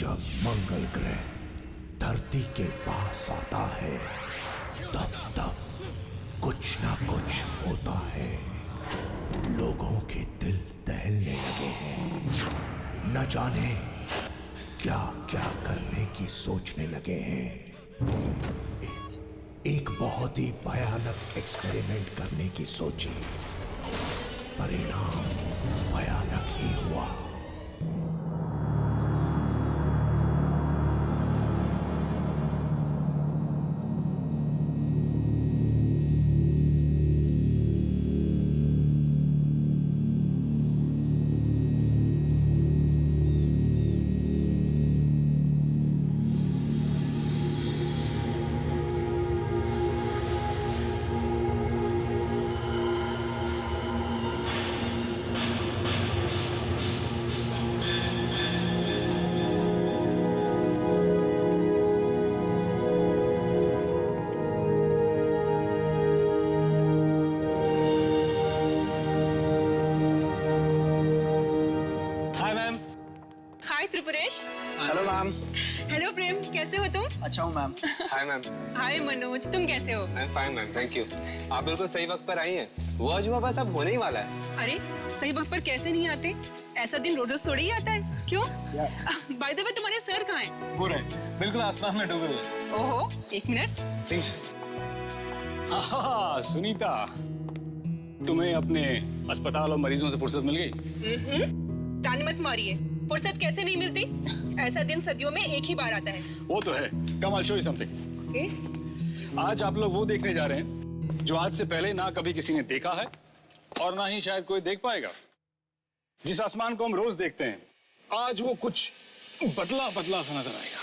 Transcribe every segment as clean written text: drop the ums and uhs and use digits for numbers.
जब मंगल ग्रह धरती के पास आता है तब तब कुछ ना कुछ होता है। लोगों के दिल दहलने लगे हैं, न जाने क्या क्या करने की सोचने लगे हैं। एक बहुत ही भयानक एक्सपेरिमेंट करने की सोची, परिणाम भयानक ही हुआ। Hello ma'am. हेलो प्रेम, कैसे हो तुम? अच्छा हूँ ma'am. Hi ma'am. Hi Manoj, तुम कैसे हो? I am fine ma'am, thank you. आप बिल्कुल सही वक्त पर आई हैं। वो अजूबा बस अब होने ही वाला है। अरे सही वक्त पर कैसे नहीं आते? ऐसा दिन रोज रोज थोड़ी ही आता है। क्यों? बाय द वे तुम्हारे सर कहाँ हैं? वो रहे, बिल्कुल आसमान में डूबे हुए। ओहो, एक मिनट। प्लीज। सुनीता, तुम्हें अपने अस्पताल और मरीजों से फुर्सत मिल गई? ताने मत मारिए, फुर्सत कैसे नहीं मिलती? ऐसा दिन सदियों में एक ही बार आता है। वो तो है। कम आई शो यू समथिंग। आज आप लोग वो देखने जा रहे हैं जो आज से पहले ना कभी किसी ने देखा है और ना ही शायद कोई देख पाएगा। जिस आसमान को हम रोज देखते हैं, आज वो कुछ बदला बदला सा नजर आएगा।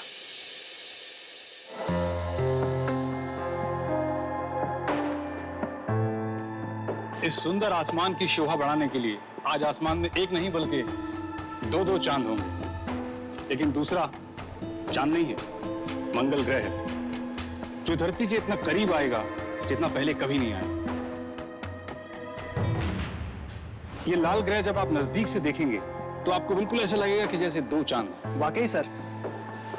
इस सुंदर आसमान की शोभा बढ़ाने के लिए आज आसमान में एक नहीं बल्कि दो चांद होंगे। लेकिन दूसरा चांद नहीं है, मंगल ग्रह है, जो धरती के इतना करीब आएगा जितना पहले कभी नहीं आया। ये लाल ग्रह जब आप नजदीक से देखेंगे तो आपको बिल्कुल ऐसा लगेगा कि जैसे दो चांद। वाकई सर,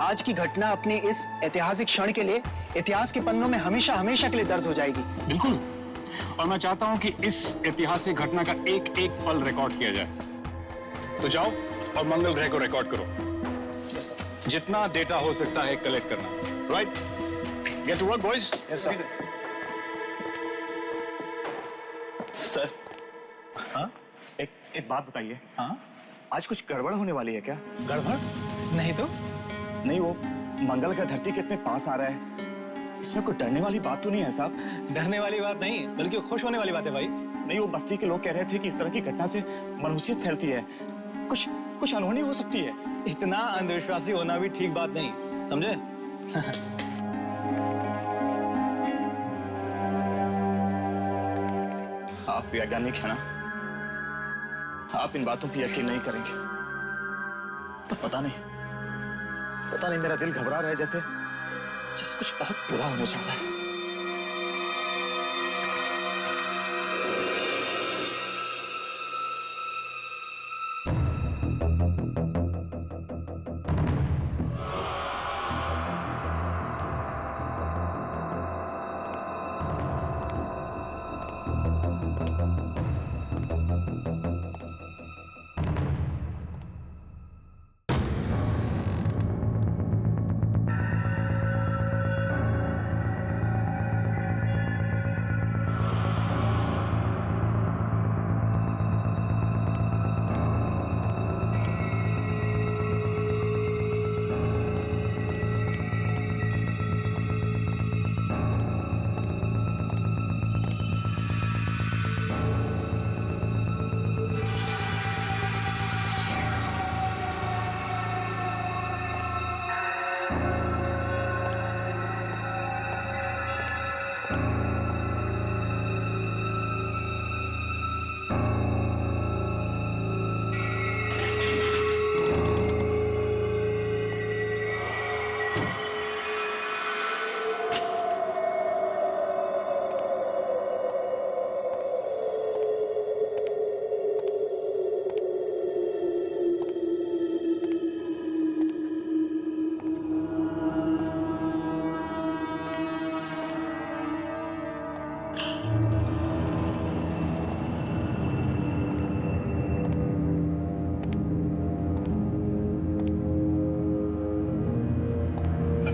आज की घटना अपनी इस ऐतिहासिक क्षण के लिए इतिहास के पन्नों में हमेशा हमेशा के लिए दर्ज हो जाएगी। बिल्कुल। और मैं चाहता हूं कि इस ऐतिहासिक घटना का एक एक पल रिकॉर्ड किया जाए। तो जाओ और मंगल ग्रह को रिकॉर्ड करो। Yes sir. जितना डेटा हो सकता है कलेक्ट करना। Right? Get to work boys. Yes sir. Sir, हाँ? एक बात बताइए। हाँ? आज कुछ गड़बड़ होने वाली है क्या? गड़बड़? नहीं तो? नहीं, वो मंगल का धरती के इतने पास आ रहा है, इसमें कोई डरने वाली बात तो नहीं है साहब? डरने वाली बात नहीं, बल्कि खुश होने वाली बात है भाई। नहीं, वो बस्ती के लोग कह रहे थे कि इस तरह की घटना से मनहूसियत फैलती है, कुछ अनहोनी हो सकती है। इतना अंधविश्वासी होना भी ठीक बात नहीं, समझे? आप वैज्ञानिक है ना, आप इन बातों पर यकीन नहीं करेंगे। पता नहीं मेरा दिल घबरा रहा है, जैसे कुछ बहुत बुरा होने जा रहा है।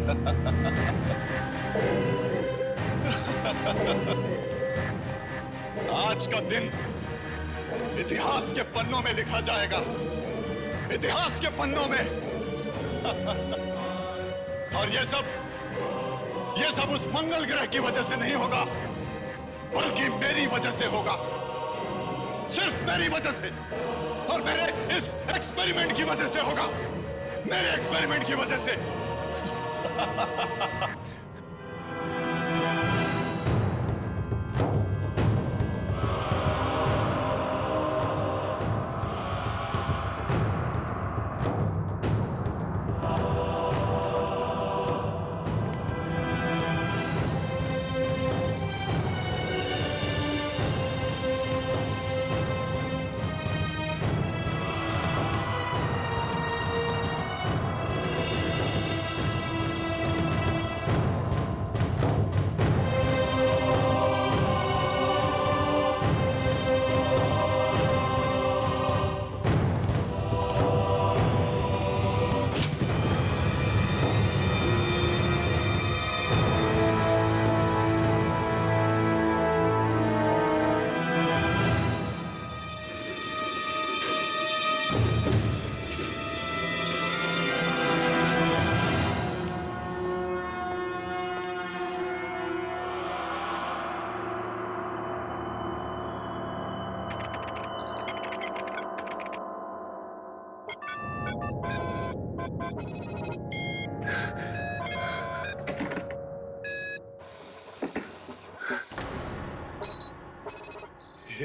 आज का दिन इतिहास के पन्नों में लिखा जाएगा, इतिहास के पन्नों में। और ये सब उस मंगल ग्रह की वजह से नहीं होगा, बल्कि मेरी वजह से होगा, सिर्फ मेरी वजह से, और मेरे इस एक्सपेरिमेंट की वजह से होगा, मेरे एक्सपेरिमेंट की वजह से।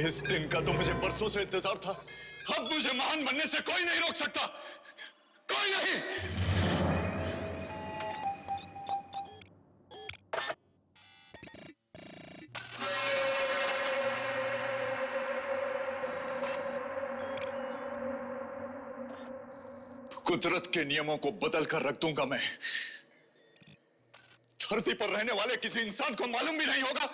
इस दिन का तो मुझे बरसों से इंतजार था। अब मुझे महान बनने से कोई नहीं रोक सकता, कोई नहीं। कुदरत के नियमों को बदल कर रख दूंगा मैं। धरती पर रहने वाले किसी इंसान को मालूम भी नहीं होगा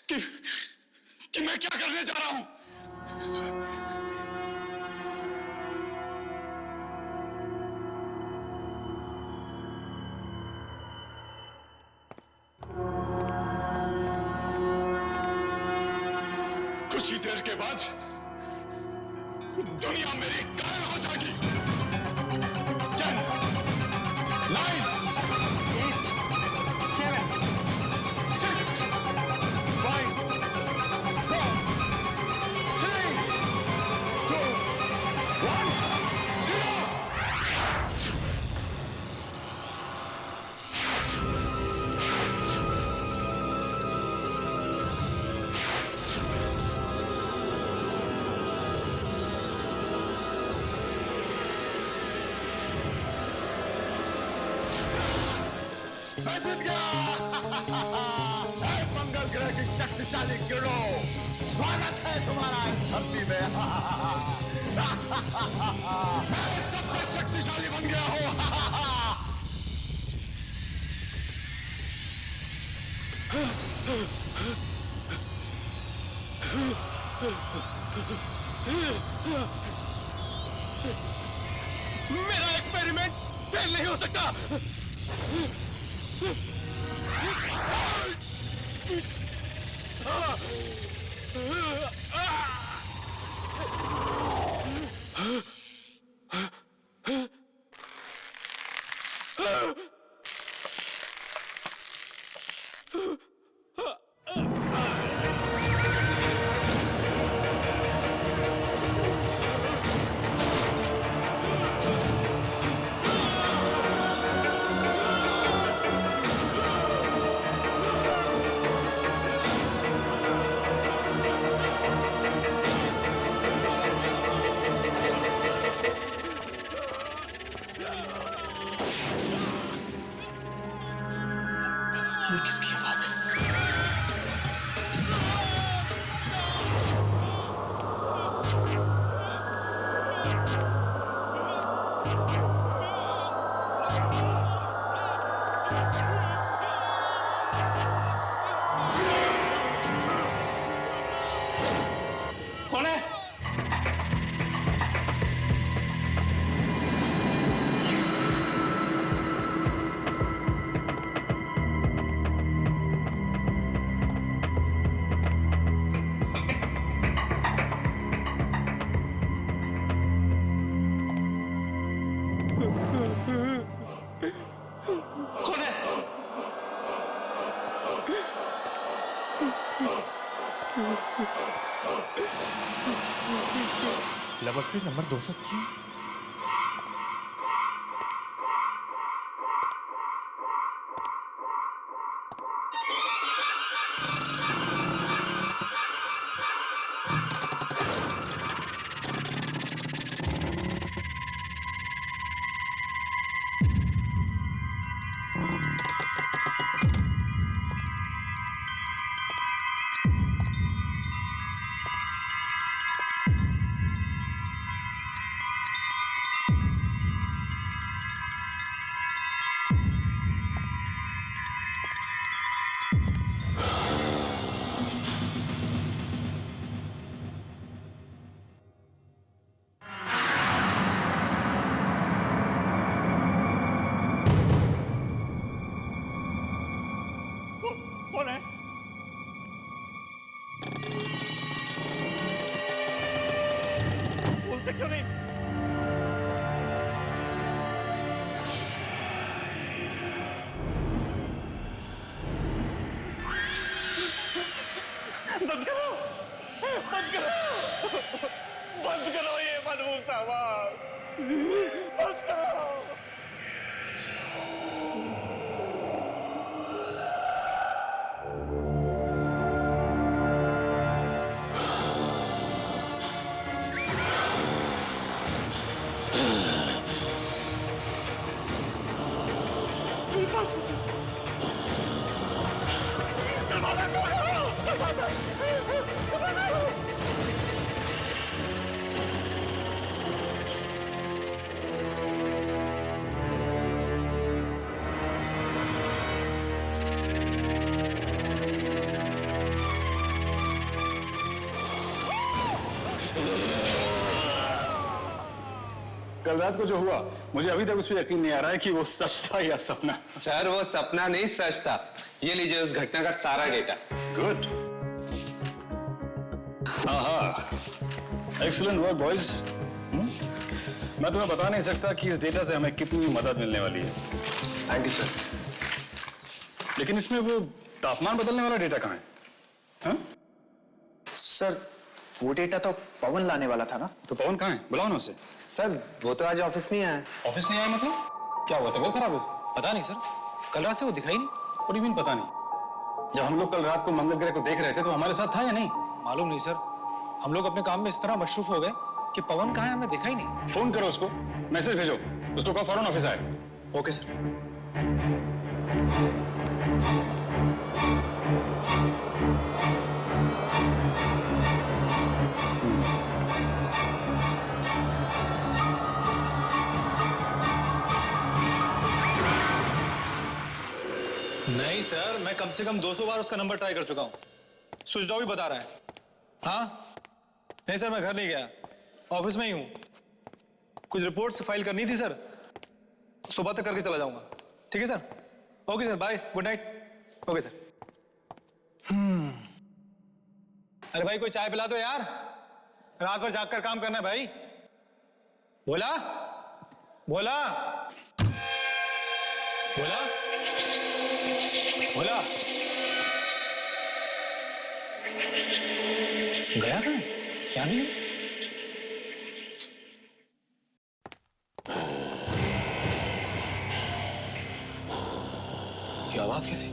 कि मैं क्या करने जा रहा हूं। कुछ ही देर के बाद दुनिया मेरी कायल हो जाएगी। 10, 9, 8, 7, 6, 5, 4, 3, 2, 1, 0। मैं जीत गया। मंगल ग्रह की शक्तिशाली गिरोह, स्वागत है तुम्हारा इस धरती में। मैं सबसे शक्तिशाली बन गया हूँ। मेरा एक्सपेरिमेंट फेल नहीं हो सकता। ये किसकी आवाज है? कौन है? नंबर 203। कौन है? बोलते क्यों नहीं? बंद करो, बंद करो, बंद करो ये मनमूस आवाज, बंद करो। कल रात को जो हुआ, मुझे अभी तक उस पर यकीन नहीं आ रहा है कि वो सच था या सपना। सर वो सपना नहीं सच था। ये लीजिए उस घटना का सारा डेटा। गुड। हाँ, एक्सीलेंट वर्क बॉयज। मैं तुम्हें बता नहीं सकता कि इस डेटा से हमें कितनी मदद मिलने वाली है। Thank you sir. लेकिन इसमें वो तापमान बदलने वाला डेटा कहाँ है? हाँ? सर वो डेटा तो पवन लाने वाला था ना। तो पवन कहाँ है? बुलाओ ना उसे। सर वो तो आज ऑफिस नहीं आया। ऑफिस नहीं आया मतलब? क्या हुआ? तबीयत खराब है उसकी? पता नहीं सर, कल रात से वो दिखाई नहीं। और इवन पता नहीं। जब हम लोग कल रात को मंगल ग्रह को देख रहे थे तो हमारे साथ था या नहीं? मालूम नहीं सर, हम लोग अपने काम में इस तरह मशरूफ हो गए कि पवन कहाँ है हमें देखा ही नहीं। फोन करो उसको, मैसेज भेजो, उसको कहो फौरन ऑफिस आए। Okay sir. नहीं सर, मैं कम से कम 200 बार उसका नंबर ट्राई कर चुका हूं। स्विच ऑफ ही बता रहा है। हाँ? नहीं सर, मैं घर नहीं गया, ऑफिस में ही हूं। कुछ रिपोर्ट्स फाइल करनी थी सर, सुबह तक करके चला जाऊंगा। ठीक है sir? Okay sir, bye, good night. Okay sir. अरे भाई कोई चाय पिला दो यार, रात भर जाग कर काम करना है भाई। बोला बोला बोला बोला। गया कहाँ? क्या नहीं? ये आवाज कैसी?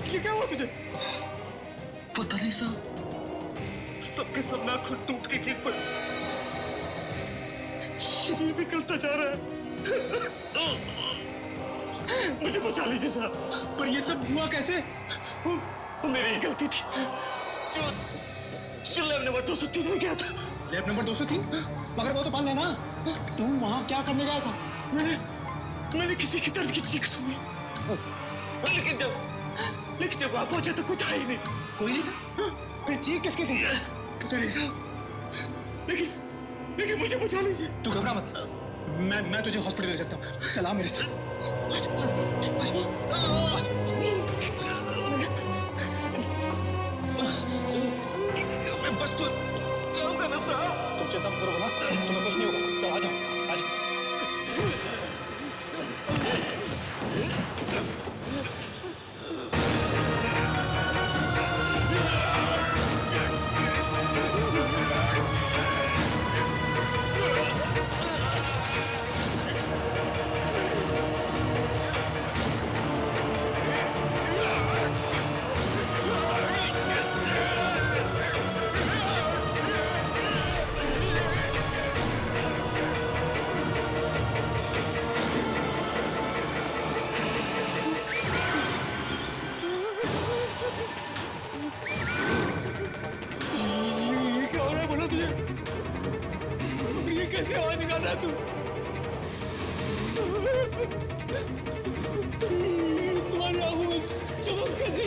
ये क्या हुआ तुझे? पता नहीं साहब, सबके सब नाखून टूट के गिर पड़े, शरीर भी गलता जा रहा है। मुझे बचा लीजिए साहब। पर ये सब हुआ कैसे? वो मेरी ही गलती थी। जो लैब नंबर 203 में गया था। Lab number 203? मगर वो तो बंद है ना। तू वहां क्या करने गया था? मैंने किसी की दर्द की चीख सुनी, लेकिन लेकिन जब आप पहुंचे तो कुछ था ही नहीं। कोई नहीं था? फिर चीख किसकी थी? पता नहीं साहब, लेकिन मुझे बचा लीजिए। तू घबरा मत, मैं तुझे हॉस्पिटल ले सकता हूँ। चला मेरे साथ। मैं बस तो जाऊंगा ना साहब। तुम चिंता मत करो भला, तुम्हें कुछ नहीं होगा। चलो आ जाओ, आ जाओ। कैसे आवाज निकाल रहा है तू? तुम्हारी आंखों में चमक कैसी?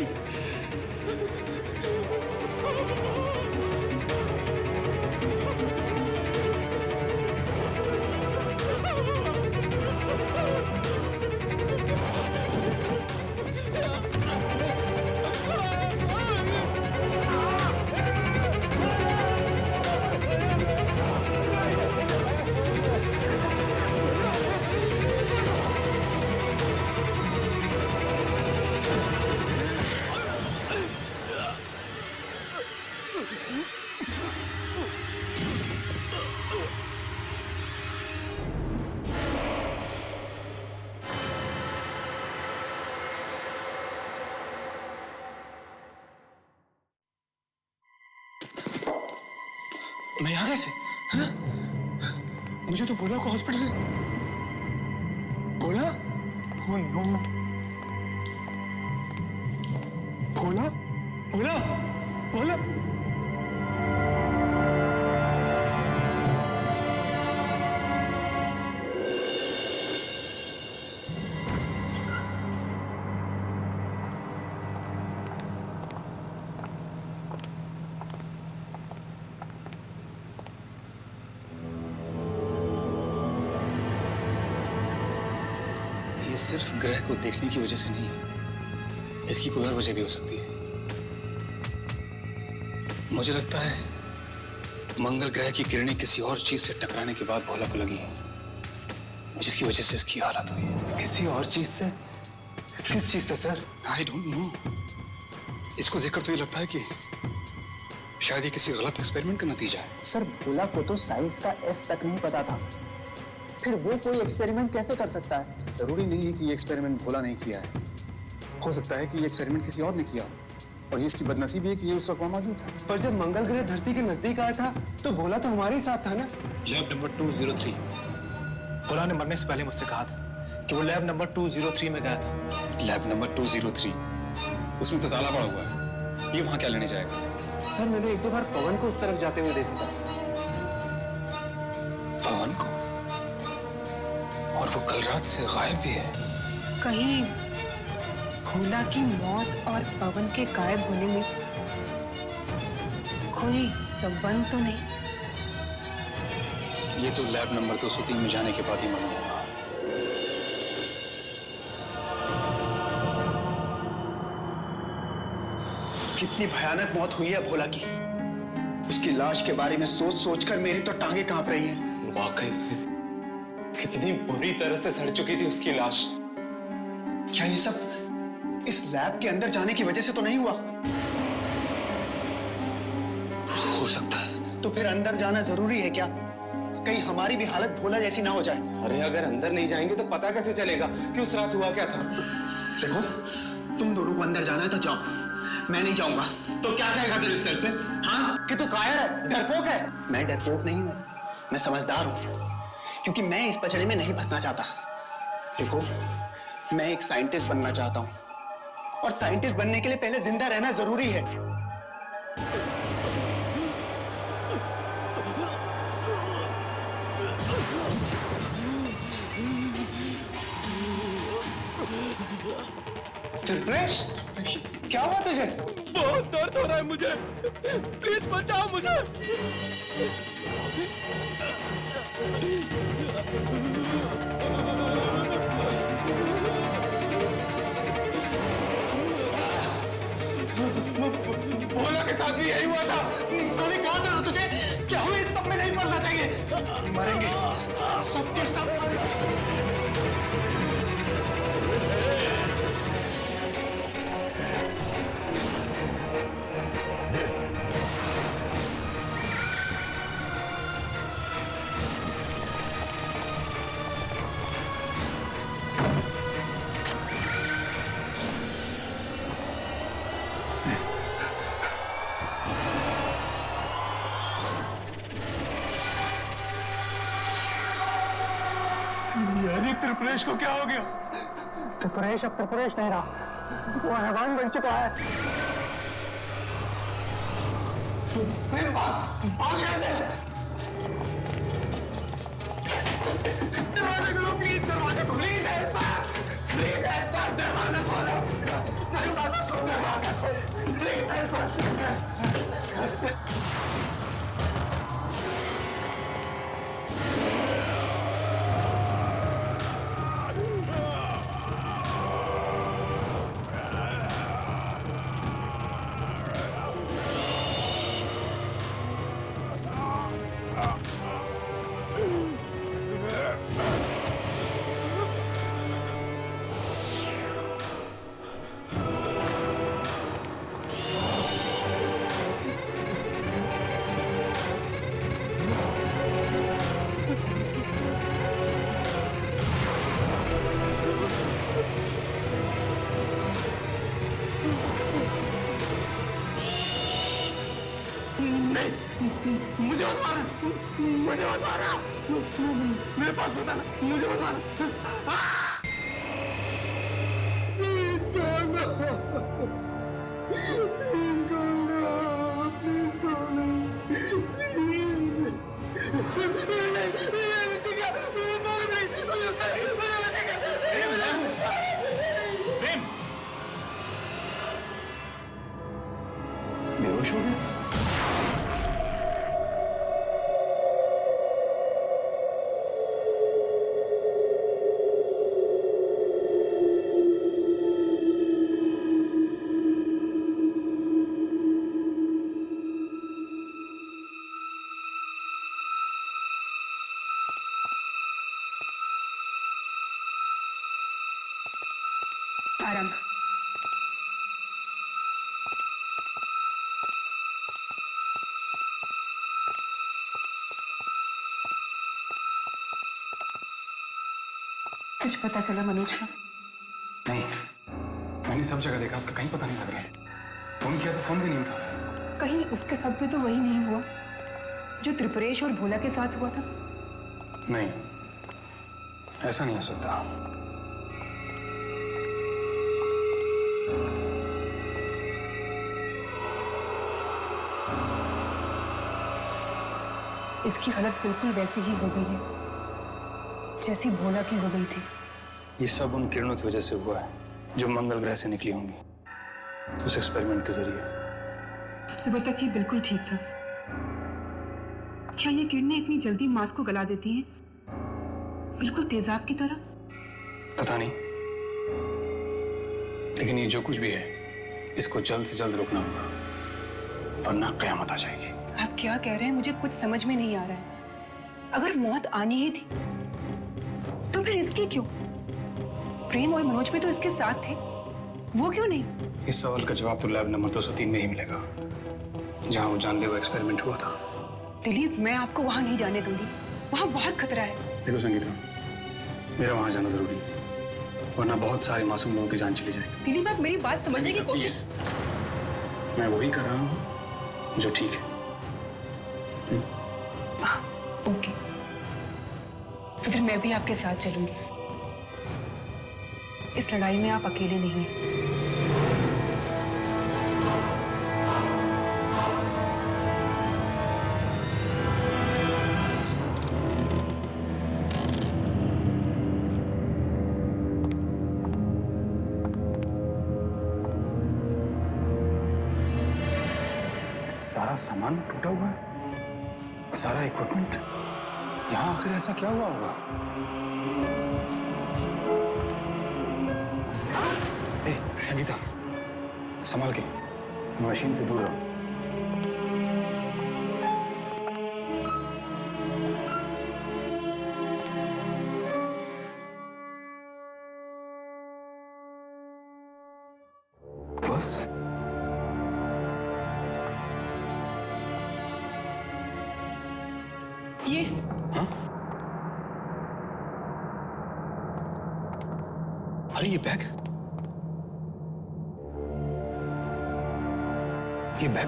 मैं यहाँ कैसे? हाँ? मुझे तो भोला को हॉस्पिटल भोला? Oh no. भोला? भोला? भोला? ये सिर्फ ग्रह को देखने की वजह से नहीं है, इसकी कोई और वजह भी हो सकती है। मुझे लगता है मंगल ग्रह की किरणें किसी और चीज से टकराने के बाद भोला को लगी हैं, जिसकी वजह से इसकी हालत हुई है। किसी और चीज से? किस चीज से सर? I don't know. इसको देखकर तो ये लगता है कि शायद ये किसी गलत एक्सपेरिमेंट का नतीजा है। सर भोला को तो साइंस का एस तक नहीं पता था, फिर वो कोई एक्सपेरिमेंट कैसे कर सकता है? जरूरी नहीं है कि ये एक्सपेरिमेंट भोला नहीं किया है, हो सकता है कि ये एक्सपेरिमेंट किसी और ने किया, और ये इसकी बदनसीबी है कि ये उस वक्त वहां मौजूद था। पर जब मंगल ग्रह धरती के नजदीक आया था तो भोला तो हमारे ही साथ था ना। Lab number 203। भोला ने मरने से पहले मुझसे कहा था कि वो लैब नंबर 203 में गया था। Lab number 203? उसमें तो ताला पड़ा हुआ है, ये वहां क्या लेने जाएगा? सर मैंने एक दो बार पवन को उस तरफ जाते हुए देखा था। पवन को? और वो कल रात से गायब भी है। कहीं भोला की मौत और पवन के गायब होने में कोई संबंध तो नहीं? ये तो लैब नंबर 203 में जाने के बाद ही मालूम होगा। कितनी भयानक मौत हुई है भोला की। उसकी लाश के बारे में सोच सोचकर मेरी तो टांगे कांप रही हैं। वाकई कितनी बुरी तरह से सड़ चुकी थी उसकी लाश। क्या ये सब इस लैब के अंदर जाने की वजह से तो नहीं हुआ? हो सकता है। तो फिर अंदर जाना जरूरी है क्या? कहीं हमारी भी हालत भोला जैसी ना हो जाए। अरे अगर अंदर नहीं जाएंगे तो पता कैसे चलेगा कि उस रात हुआ क्या था? देखो, तुम दोनों को अंदर जाना है तो जाओ, मैं नहीं जाऊंगा। तो क्या कहेगा दिलीप सर से? हाँ कि तू कायर है, डरपोक है? मैं डरपोक नहीं हूं, मैं समझदार हूं, क्योंकि मैं इस पचड़े में नहीं फंसना चाहता। देखो, मैं एक साइंटिस्ट बनना चाहता हूं, और साइंटिस्ट बनने के लिए पहले जिंदा रहना जरूरी है। त्रिप्रेश, क्या हुआ तुझे? बहुत दर्द हो रहा है मुझे, प्लीज बचाओ मुझे। भोला के साथ भी यही हुआ था। मैंने कहा था ना तुझे कि हमें इस सब में नहीं पड़ना चाहिए। मरेंगे, सबके सब मरेंगे। यानी त्रिपुरेश को क्या हो गया? त्रिपुरेश अब त्रिपुरेश नहीं रहा, वो हैवान बन चुका है। भाग यहाँ से। दरवाजा खोलो प्लीज, दरवाजा खोलो प्लीज, प्लीज दरवाजा खोलो, दरवाजा खोलो प्लीज। मुझे मत मारा, मुझे मत मारा, मेरे पास बताना, मुझे मत मारा। बेहोश हो गया? आराम से। कुछ पता चला मनोज का? नहीं, मैंने सब जगह देखा, उसका कहीं पता नहीं लग रहा है। फोन किया तो फोन भी नहीं उठा। कहीं उसके साथ भी तो वही नहीं हुआ जो त्रिपुरेश और भोला के साथ हुआ था? नहीं, ऐसा नहीं हो सकता। इसकी हालत बिल्कुल वैसी ही हो गई है जैसी भोला की हो गई थी। ये सब उन किरणों की वजह से हुआ है जो मंगल ग्रह से निकली होंगी उस एक्सपेरिमेंट के जरिए। सुबह तक ये बिल्कुल ठीक था। क्या ये किरणें इतनी जल्दी मांस को गला देती हैं, बिल्कुल तेजाब की तरह? पता नहीं, लेकिन ये जो कुछ भी है इसको जल्द से जल्द रोकना होगा, वरना कयामत आ जाएगी। आप क्या कह रहे हैं, मुझे कुछ समझ में नहीं आ रहा है। अगर मौत आनी ही थी तो फिर इसकी क्यों? प्रेम और मनोज भी तो इसके साथ थे, वो क्यों नहीं? इस सवाल का जवाब तो लैब नंबर 203 में ही मिलेगा, जहां वो जानलेवा एक्सपेरिमेंट हुआ था। दिलीप, मैं आपको वहां नहीं जाने दूंगी, वहां बहुत खतरा है। देखो संगीता, मेरा वहां जाना जरूरी है, वरना बहुत सारे मासूम लोगों की जान चली जाएगी। दिलीप, आप मेरी बात समझने की कोशिश। मैं वही कर रहा हूँ जो ठीक है। ओके, तो फिर मैं भी आपके साथ चलूंगी। इस लड़ाई में आप अकेले नहीं हैं। सामान टूटा हुआ है, सारा इक्विपमेंट। यहाँ आखिर ऐसा क्या हुआ होगा? ए, संगीता, संभाल के, मशीन से दूर रहो। बस ये हाँ? अरे ये बैग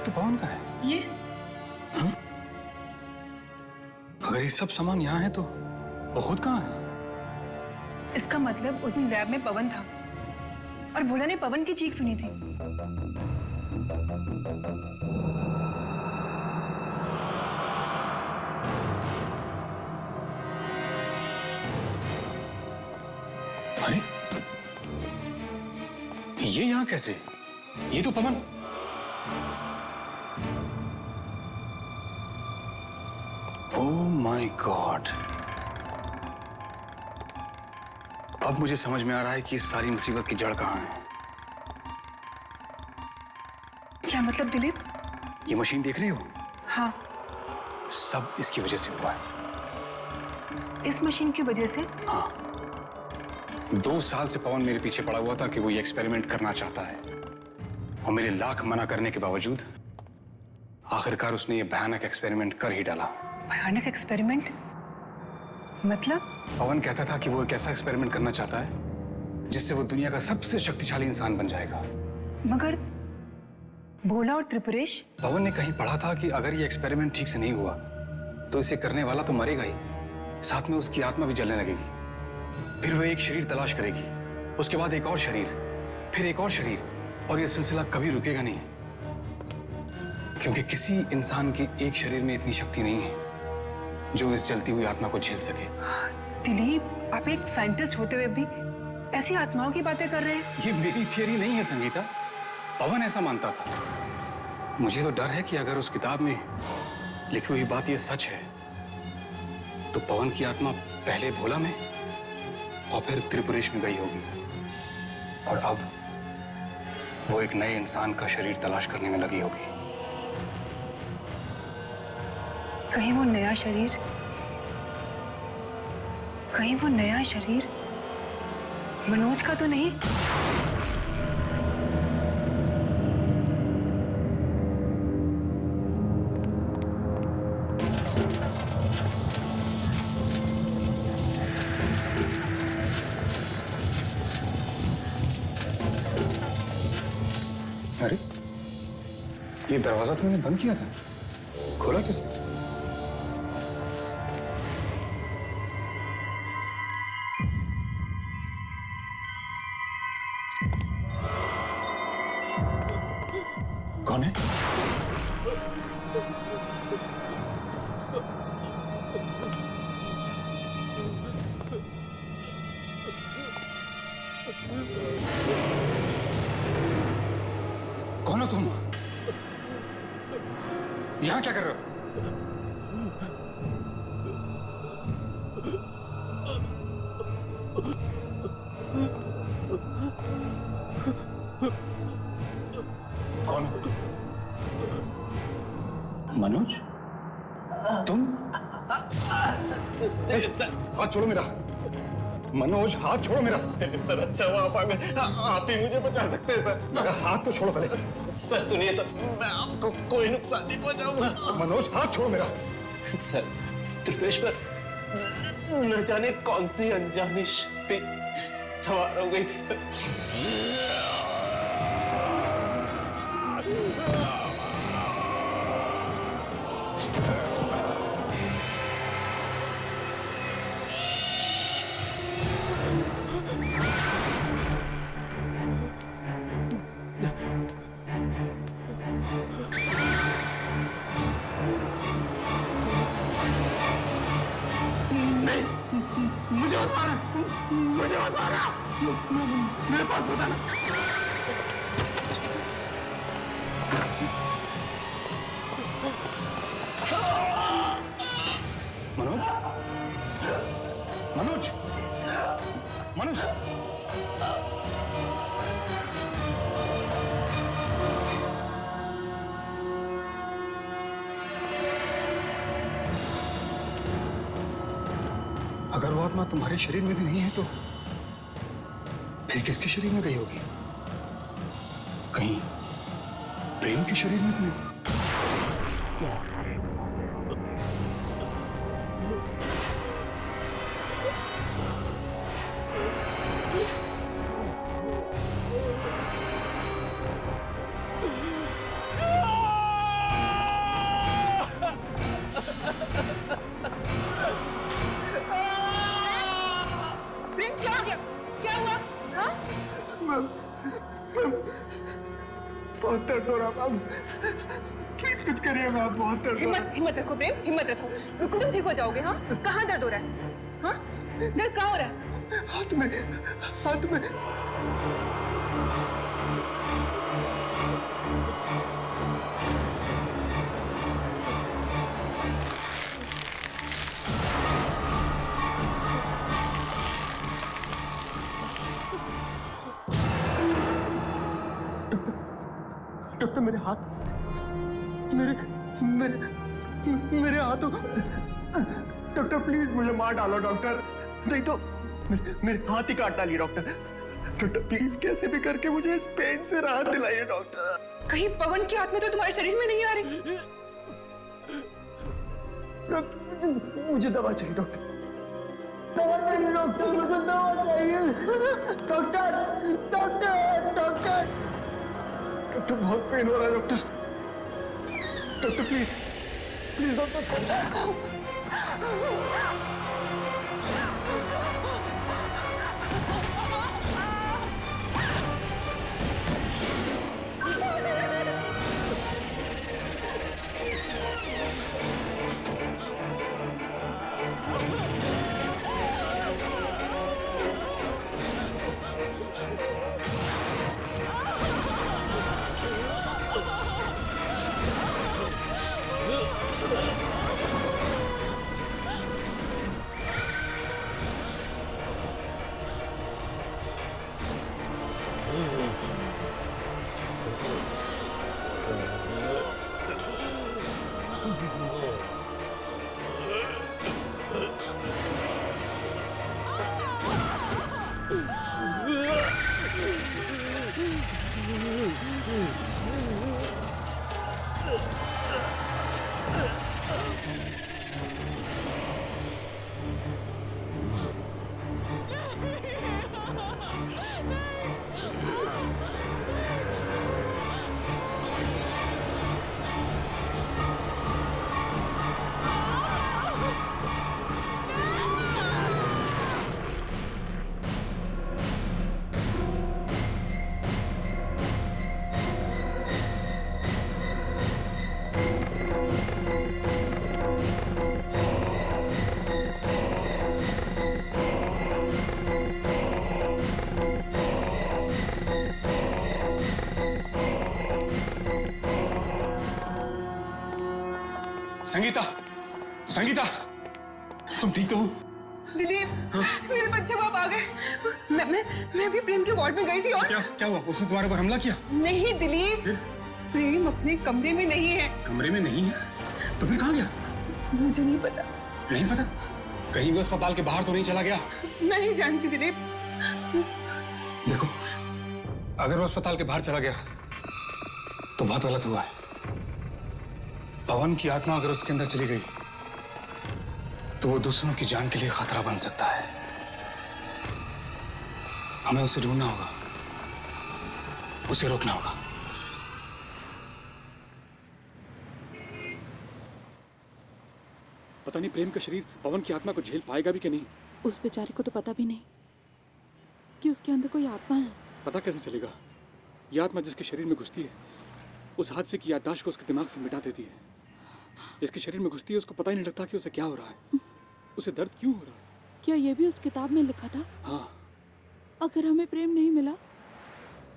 तो पवन का है। ये हाँ? अगर ये सब सामान यहाँ है तो वो खुद कहाँ है? इसका मतलब उस दिन लैब में पवन था और भोला ने पवन की चीख सुनी थी। अरे ये यहाँ कैसे? ये तो पवन। ओह माय गॉड, अब मुझे समझ में आ रहा है कि इस सारी मुसीबत की जड़ कहाँ है। क्या मतलब दिलीप? ये मशीन देख रही हो? हाँ, सब इसकी वजह से हुआ है। इस मशीन की वजह से? हाँ, 2 साल से पवन मेरे पीछे पड़ा हुआ था कि वो ये एक्सपेरिमेंट करना चाहता है, और मेरे लाख मना करने के बावजूद आखिरकार उसने ये भयानक एक्सपेरिमेंट कर ही डाला। भयानक एक्सपेरिमेंट? मतलब? पवन कहता था कि वो एक ऐसा एक्सपेरिमेंट करना चाहता है जिससे वो दुनिया का सबसे शक्तिशाली इंसान बन जाएगा। मगर भोला और त्रिपुरेश? पवन ने कहीं पढ़ा था कि अगर ये एक्सपेरिमेंट ठीक से नहीं हुआ तो इसे करने वाला तो मरेगा ही, साथ में उसकी आत्मा भी जलने लगेगी। फिर वो एक शरीर तलाश करेगी, उसके बाद एक और शरीर, फिर एक और शरीर, और ये सिलसिला कभी रुकेगा नहीं, क्योंकि किसी इंसान के एक शरीर में इतनी शक्ति नहीं है जो इस जलती हुई आत्मा को झेल सके। दिलीप, आप एक साइंटिस्ट होते हुए भी ऐसी आत्माओं की बातें कर रहे हैं? ये मेरी थियरी नहीं है संगीता, पवन ऐसा मानता था। मुझे तो डर है कि अगर उस किताब में लिखी हुई बात ये सच है तो पवन की आत्मा पहले भोला में और फिर त्रिपुरेश में गई होगी, और अब वो एक नए इंसान का शरीर तलाश करने में लगी होगी। कहीं वो नया शरीर मनोज का तो नहीं? अरे ये दरवाजा तुमने बंद किया था, खोला किसने? कौन है? कौन हो तुम? यहां क्या कर रहे हो? कौन हो? मनोज, तुम? हाथ छोड़ो मेरा। मनोज, हाथ छोड़ो मेरा। सर अच्छा हुआ आप आ गए, आप ही मुझे बचा सकते हैं सर। मेरा हाथ तो छोड़ो पहले। सर सुनिए तो, मैं आपको कोई नुकसान नहीं पहुंचाऊंगा। मनोज, हाथ छोड़ो मेरा। सर त्रिपेश पर न जाने कौन सी अनजानी शक्ति सवार हो गई थी सर। मुझे मत मारना, मुझे मत मारना, मेरे पास बताना। मनोज, मनोज, मनोज। अगर वो आत्मा तुम्हारे शरीर में भी नहीं है तो फिर किसके शरीर में गई होगी? कहीं प्रेम के शरीर में तो नहीं? प्रेम क्या हो गया? क्या हुआ? हाँ? बहुत दर्द हो रहा मैम, प्लीज कुछ करिए मैम, बहुत दर्द हो रहा हिम्मत हिम्मत रखो प्रेम, हिम्मत रखो, बिल्कुल तुम ठीक हो जाओगे। हाँ, कहाँ दर्द हो रहा है? हाँ, दर्द कहाँ हो रहा है? हाथ में, हाथ में। डॉक्टर मेरे हाथ, मेरे मेरे मेरे हाथों, डॉक्टर प्लीज मुझे मार डालो डॉक्टर, नहीं तो मेरे हाथ ही काट डालिए डॉक्टर। डॉक्टर प्लीज कैसे भी करके मुझे इस पेन से राहत दिलाइए डॉक्टर। कहीं पवन की आत्मा तो तुम्हारे शरीर में नहीं आ रही? मुझे दवा चाहिए डॉक्टर, दवा चाहिए डॉक्टर, मुझे दवा चाहिए डॉक्टर, डॉक्टर, डॉक्टर। डॉक्टर बहुत पेन हो रहा है doctor, doctor please, please doctor. Sangeeta, Sangeeta, तुम ठीक तो हो? दिलीप, मेरे बच्चे बाप आ गए। मैं भी प्रेम के वार्ड में गई थी और क्या हुआ? उसने तुम्हारे पर हमला किया? नहीं दिलीप, प्रेम अपने कमरे में नहीं है। कमरे में नहीं है? तो फिर कहाँ गया? मुझे नहीं पता। नहीं पता? कहीं भी अस्पताल के बाहर तो नहीं चला गया? मैं नहीं जानती दिलीप। देखो, अगर वो अस्पताल के बाहर चला गया तो बहुत गलत हुआ है। पवन की आत्मा अगर उसके अंदर चली गई तो वो दूसरों की जान के लिए खतरा बन सकता है। हमें उसे ढूंढना होगा, उसे रोकना होगा। पता नहीं प्रेम का शरीर पवन की आत्मा को झेल पाएगा भी कि नहीं। उस बेचारे को तो पता भी नहीं कि उसके अंदर कोई आत्मा है। पता कैसे चलेगा? ये आत्मा जिसके शरीर में घुसती है उस हादसे की याददाश्त को उसके दिमाग से मिटा देती है। जिसके शरीर में घुसती है उसको पता ही नहीं लगता कि उसे क्या हो रहा है, उसे दर्द क्यों हो रहा है। क्या ये भी उस किताब में लिखा था? हाँ। अगर हमें प्रेम नहीं मिला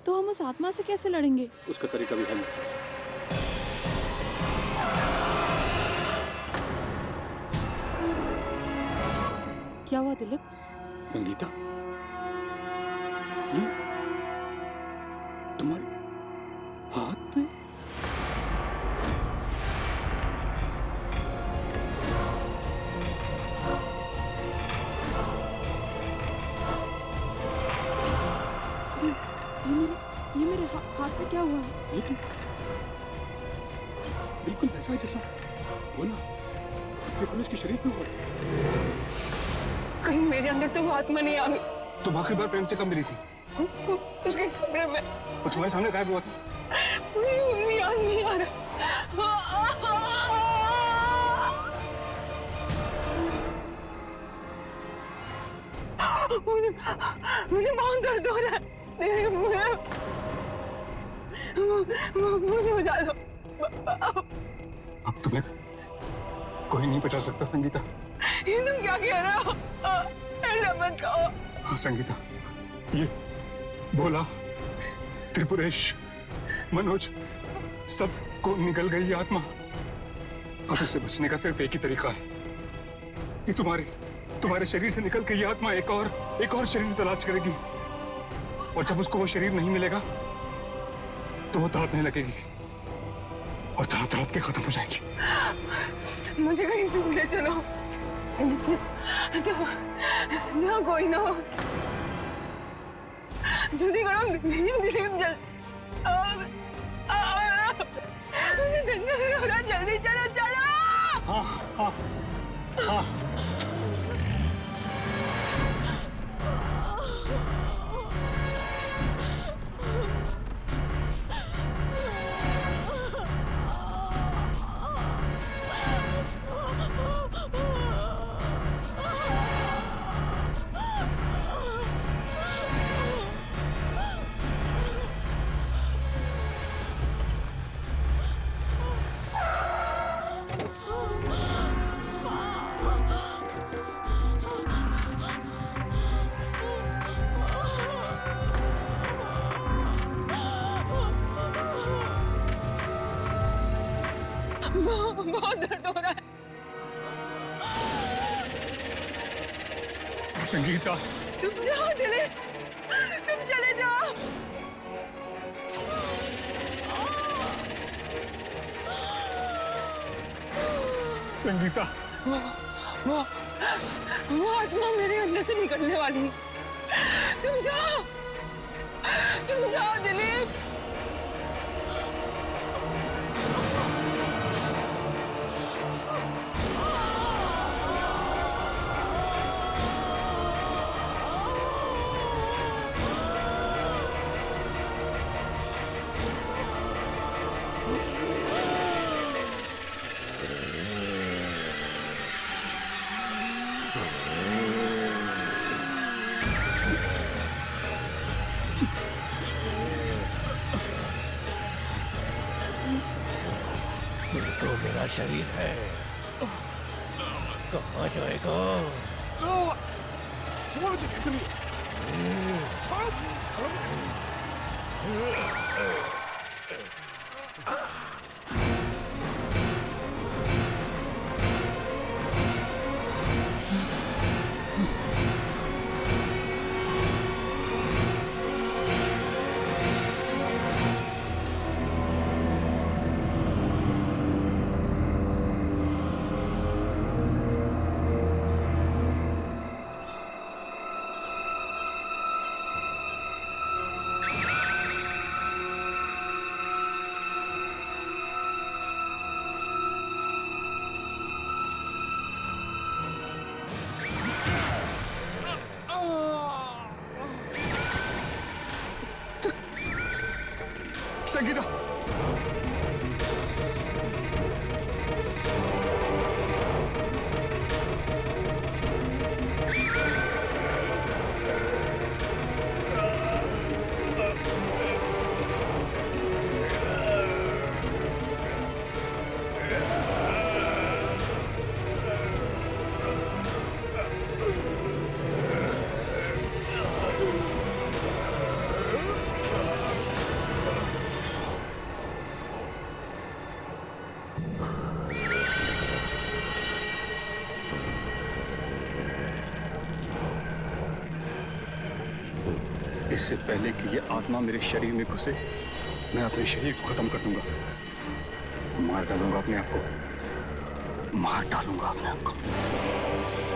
तो हम उस आत्मा से कैसे लड़ेंगे? उसका तरीका भी है मेरे पास। क्या हुआ दिलीप? संगीता, ये तुम्हारे हाथ पे? ये मेरे हाथ पे क्या हुआ है? ये तो बिल्कुल वैसा है जैसा बोला आपके पुलिस के शरीर पे हुआ। कहीं मेरे अंदर तो वो आत्मा नहीं आ गई। तुम आखिरी बार प्रेम से कब मिली थी? उसके कमरे में। वो तुम्हारे सामने गायब हुआ था? मुझे याद नहीं आ रहा। मुझे बहुत दर्द हो रहा है। मुझे बचा लो। अब तुम्हें कोई नहीं बचा सकता संगीता। ये तुम क्या कह रहे हो? ऐसा मत कहो। हाँ संगीता, ये भोला, त्रिपुरेश, मनोज, सबको निकल गई ये आत्मा। अब इससे बचने का सिर्फ एक ही तरीका है कि तुम्हारे शरीर से निकल के ये आत्मा एक और शरीर तलाश करेगी, और जब उसको वो शरीर नहीं मिलेगा तो वो तड़पने लगेगी और तड़प के खत्म हो जाएगी। मुझे कहीं दूर ले चलो, जहाँ कोई ना हो। जल्दी करो दिलीप, जल्दी चलो चलो। हाँ हाँ हाँ। बहुत दर्द हो रहा है। संगीता, तुम जाओ दिलीप, तुम चले जाओ। संगीता, वो आत्मा मेरे अंदर से निकलने वाली है। तुम जाओ दिलीप। तो मेरा शरीर है, कहाँ जाएगा? संगीता, इससे पहले कि ये आत्मा मेरे शरीर में घुसे, मैं अपने शरीर को खत्म कर दूंगा, मार डालूंगा अपने आप को, मार डालूंगा अपने आप को।